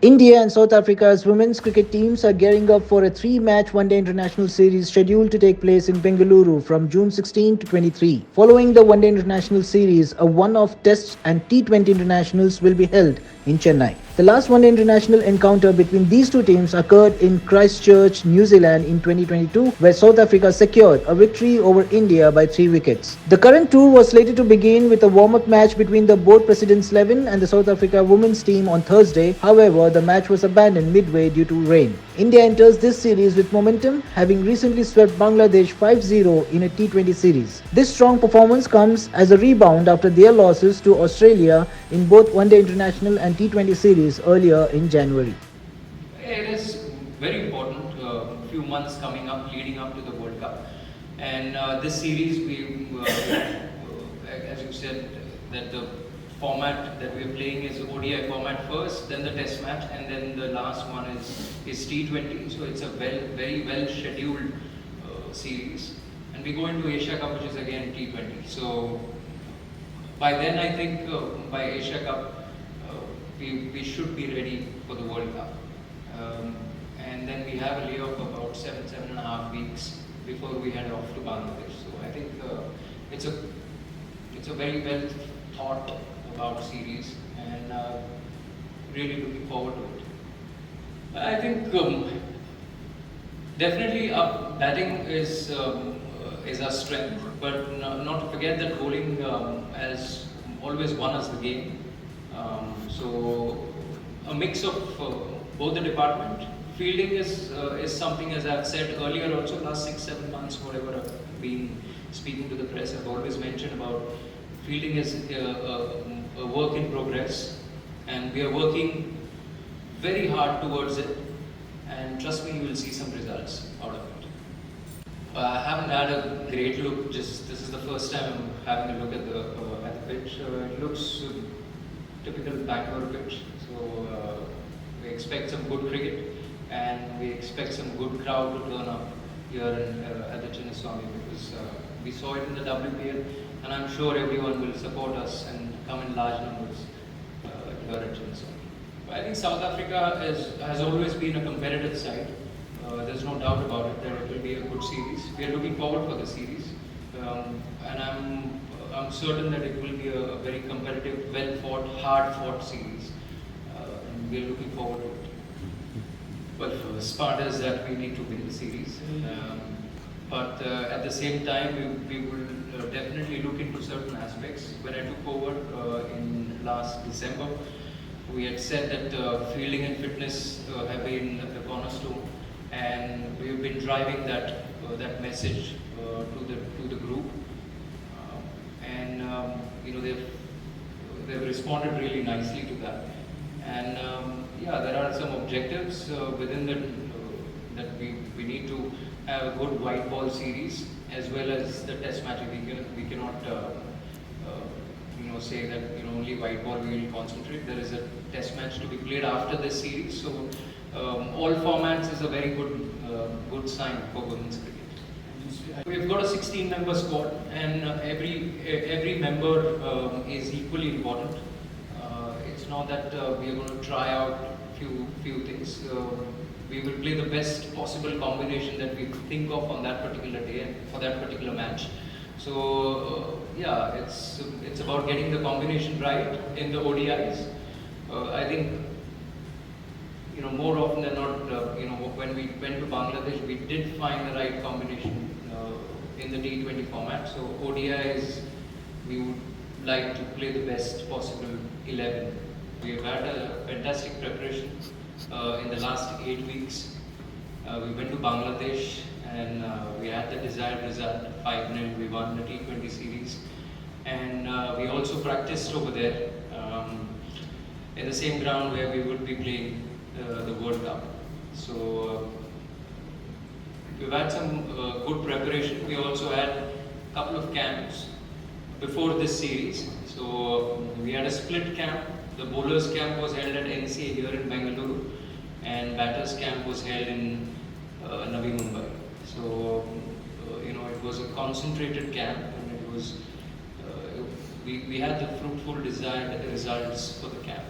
India and South Africa's women's cricket teams are gearing up for a three-match one-day international series scheduled to take place in Bengaluru from June 16 to 23. Following the one-day international series, a one-off Test and T20 Internationals will be held in Chennai. The last one-day international encounter between these two teams occurred in Christchurch, New Zealand in 2022, where South Africa secured a victory over India by 3 wickets. The current tour was slated to begin with a warm-up match between the board President's 11 and the South Africa women's team on Thursday. However, the match was abandoned midway due to rain. India enters this series with momentum, having recently swept Bangladesh 5-0 in a T20 series. This strong performance comes as a rebound after their losses to Australia in both one-day international and T20 series earlier in January. It is very important, few months coming up, leading up to the World Cup. And this series, as you said, that the format that we are playing is ODI format first, then the Test match, and then the last one is T20. So it's a very well scheduled series. And we go into Asia Cup, which is again T20. So by then, I think by Asia Cup, we should be ready for the World Cup. And then we have a layoff of about 7.5 weeks before we head off to Bangladesh. So I think it's a very well thought about series, and really looking forward to it. I think definitely batting is our strength, but not to forget that bowling has always won us the game. So a mix of both the department. Fielding is something, as I've said earlier also, last 6-7 months, whatever I've been speaking to the press, I've always mentioned about fielding is a work in progress, and we are working very hard towards it, and trust me, you will see some results out of it. I haven't had a great look, this is the first time I'm having a look at the pitch. It looks typical Bangalore pitch, so we expect some good cricket, and we expect some good crowd to turn up here at the Chennai, because we saw it in the WPL, and I'm sure everyone will support us and come in large numbers here at Chennai. I think South Africa has always been a competitive side. There's no doubt about it that it will be a good series. We are looking forward for the series, and I'm certain that it will be a very competitive, well-fought, hard-fought series, and we are looking forward to it. Well, first part is that we need to win the series, but at the same time, we will definitely look into certain aspects. When I took over in last December, we had said that fielding and fitness have been the cornerstone, and we've been driving that message to the group, and they've responded really nicely to that. And yeah, there are some objectives within that we need to have a good white ball series, as well as the Test match. We cannot say that only white ball we will concentrate. There is a Test match to be played after this series, so all formats is a very good sign for women's cricket. We've got a 16-member squad, and every member is equally important. It's not that we are going to try out few things. We will play the best possible combination that we think of on that particular day and for that particular match. So yeah, it's about getting the combination right in the ODIs. I think more often than not, when we went to Bangladesh, we did find the right combination in the T20 format. So ODIs, we would like to play the best possible 11. We have had a fantastic preparation in the last 8 weeks. We went to Bangladesh, and we had the desired result, 5-0. We won the T20 series, and we also practiced over there in the same ground where we would be playing the World Cup. So we've had some good preparation. We also had a couple of camps before this series. So we had a split camp. The bowlers camp was held at NCA here in Bengaluru, and batters camp was held in Navi Mumbai. So it was a concentrated camp, and it was we had the fruitful desired results for the camp.